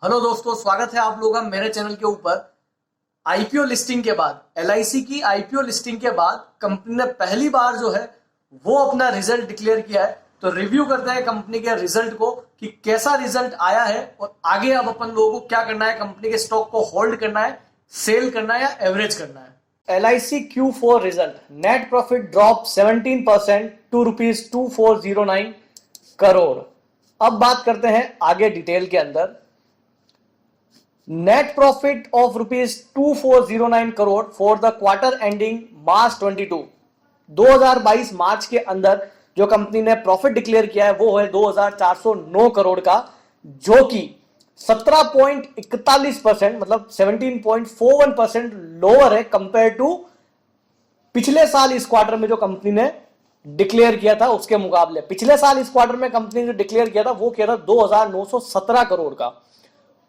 Hello दोस्तों, स्वागत है आप लोगों का मेरे चैनल के ऊपर। आईपीओ लिस्टिंग के बाद एलआईसी की आईपीओ लिस्टिंग के बाद कंपनी ने पहली बार जो है वो अपना रिजल्ट डिक्लेयर किया है। तो रिव्यू करते हैं कंपनी के रिजल्ट को कि कैसा रिजल्ट आया है और आगे अब अपन लोगों को क्या करना है। कंपनी के स्टॉक को होल्ड करना है, सेल करना है या एवरेज करना है। LIC Q4 result, net profit drop 17% to ₹2409 crore. अब बात करते हैं आगे डिटेल के अंदर। Net profit of ₹2409 crore for the quarter ending March 2022 मार्च के अंदर जो कंपनी ने प्रॉफिट डिक्लेयर किया है वो है 2409 करोड़ का, जो कि 17.41% मतलब 17.41% लोअर है कंपेयर टू पिछले साल इस क्वार्टर में जो कंपनी ने डिक्लेयर किया था उसके मुकाबले। पिछले साल इस क्वार्टर में कंपनी ने जो डिक्लेयर किया था वो किया था 2917 करोड़ का।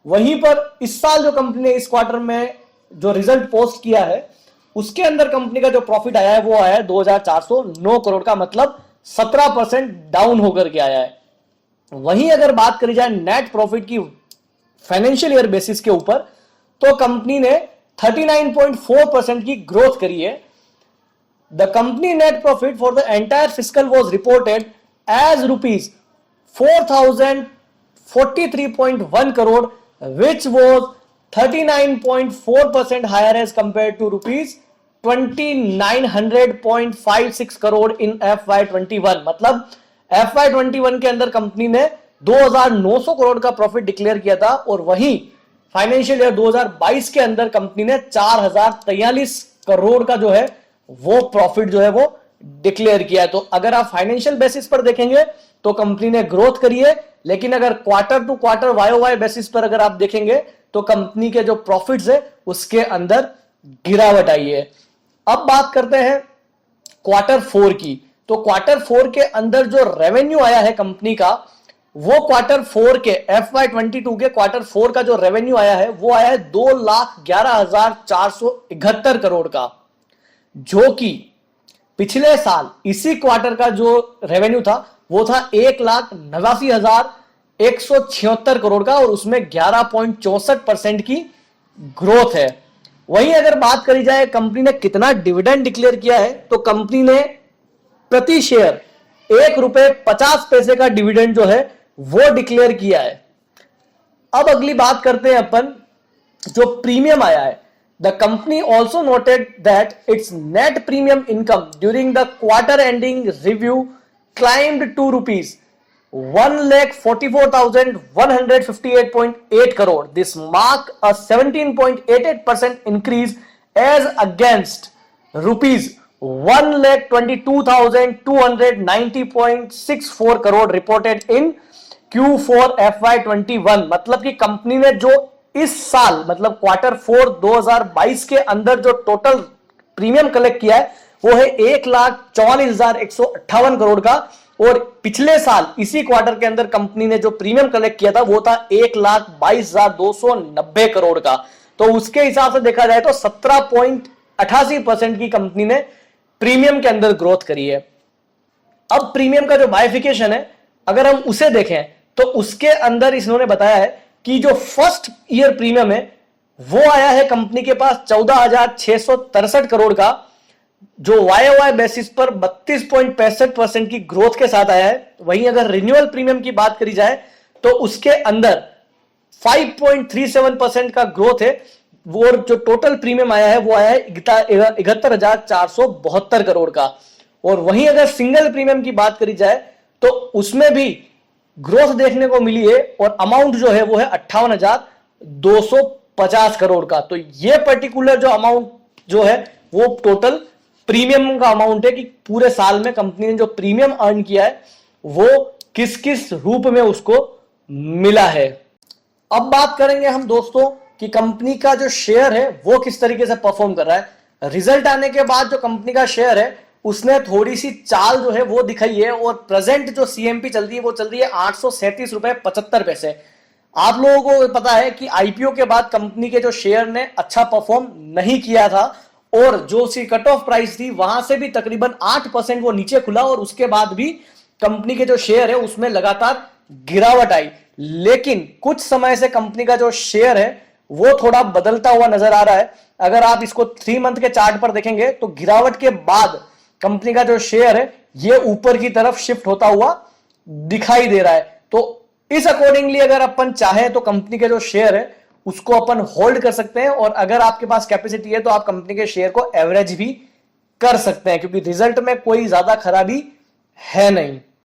वहीं पर इस साल जो कंपनी ने इस क्वार्टर में जो रिजल्ट पोस्ट किया है उसके अंदर कंपनी का जो प्रॉफिट आया है वो आया है 2409 करोड़ का, मतलब 17% डाउन होकर के आया है। वहीं अगर बात करी जाए नेट प्रॉफिट की फाइनेंशियल ईयर बेसिस के ऊपर तो कंपनी ने 39.4% की ग्रोथ करी है। The company net profit for the entire fiscal was reported as ₹4043.1 crore, which was 39.4% higher as compared to ₹2900.56 crore in FY21। मतलब FY21 के अंदर कंपनी ने 2900 करोड़ का प्रॉफिट डिक्लेयर किया था और वहीं फाइनेंशियल ईयर 2022 के अंदर कंपनी ने 4043 करोड़ का जो है वो प्रॉफिट जो है वो डिक्लेयर किया है। तो अगर आप फाइनेंशियल बेसिस पर देखेंगे तो कंपनी ने ग्रोथ करी है, लेकिन अगर quarter to quarter Y basis पर अगर आप देखेंगे तो कंपनी के जो प्रॉफिट्स है उसके अंदर गिरावट आई है। अब बात करते हैं क्वार्टर 4 की। तो क्वार्टर 4 के अंदर जो रेवेन्यू आया है कंपनी का वो क्वार्टर 4 के FY22 के क्वार्टर 4 का जो रेवेन्यू आया है वो आया है 2,11,471 करोड़ का, जो कि पिछले साल इसी क्वार्टर का जो रेवेन्यू था वो था 1,89,176 करोड़ का और उसमें 11.64% की ग्रोथ है। वहीं अगर बात करी जाए कंपनी ने कितना डिविडेंड डिक्लेयर किया है तो कंपनी ने प्रति शेयर ₹1.50 का डिविडेंड जो है वो डिक्लेयर किया है। अब अगली बात करते हैं अपन जो प्रीमियम आया है। The company also noted that its net premium income during the quarter ending review climbed to ₹1,44,158.8 crore. This marked a 17.88% increase as against ₹1,22,290.64 crore reported in Q4 FY21। मतलब कि कंपनी ने जो इस साल मतलब क्वार्टर 4 2022 के अंदर जो टोटल प्रीमियम कलेक्ट किया है वो है 1,44,158 करोड़ का, और पिछले साल इसी क्वार्टर के अंदर कंपनी ने जो प्रीमियम कलेक्ट किया था वो था 1,22,290 करोड़ का। तो उसके हिसाब से देखा जाए तो 17.88% की कंपनी ने प्रीमियम के अंदर ग्रोथ करी है। अब प्रीमियम का जो बाइफिकेशन है अगर हम उसे देखें तो उसके अंदर इन्होंने बताया है कि जो फर्स्ट ईयर प्रीमियम है वो आया है कंपनी के पास 14,663 करोड़ का, जो वाई बेसिस पर 32.65% की ग्रोथ के साथ आया है। वहीं अगर रिन्यूअल प्रीमियम की बात करी जाए तो उसके अंदर 5.37% का ग्रोथ है, और जो टोटल प्रीमियम आया है वो आया है 71,472 करोड़ का। और वहीं अगर सिंगल प्रीमियम की बात करी जाए तो उसमें भी ग्रोथ देखने को मिली है और अमाउंट जो है वो है 58,250 करोड़ का। तो ये पर्टिकुलर जो अमाउंट जो है वो टोटल प्रीमियम का अमाउंट है कि पूरे साल में कंपनी ने जो प्रीमियम अर्न किया है वो किस किस रूप में उसको मिला है। अब बात करेंगे हम दोस्तों कि कंपनी का जो शेयर है वो किस तरीके से परफॉर्म कर रहा है। रिजल्ट आने के बाद जो कंपनी का शेयर है उसने थोड़ी सी चाल जो है वो दिखाई है, और प्रेजेंट जो सीएमपी चल रही है वो चल रही है ₹837.75। आप लोगों को पता है कि आईपीओ के बाद कंपनी के जो शेयर ने अच्छा परफॉर्म नहीं किया था और जो सी कट ऑफ प्राइस थी वहां से भी तकरीबन 8% वो नीचे खुला, और उसके बाद भी कंपनी के जो शेयर है उसमें लगातार गिरावट आई, लेकिन कुछ समय से कंपनी का जो शेयर है वो थोड़ा बदलता हुआ नजर आ रहा है। अगर आप इसको 3 मंथ के चार्ट पर देखेंगे तो गिरावट के बाद कंपनी का जो शेयर है ये ऊपर की तरफ शिफ्ट होता हुआ दिखाई दे रहा है। तो इस अकॉर्डिंगली अगर अपन चाहे तो कंपनी के जो शेयर है उसको अपन होल्ड कर सकते हैं, और अगर आपके पास कैपेसिटी है तो आप कंपनी के शेयर को एवरेज भी कर सकते हैं, क्योंकि रिजल्ट में कोई ज्यादा खराबी है नहीं।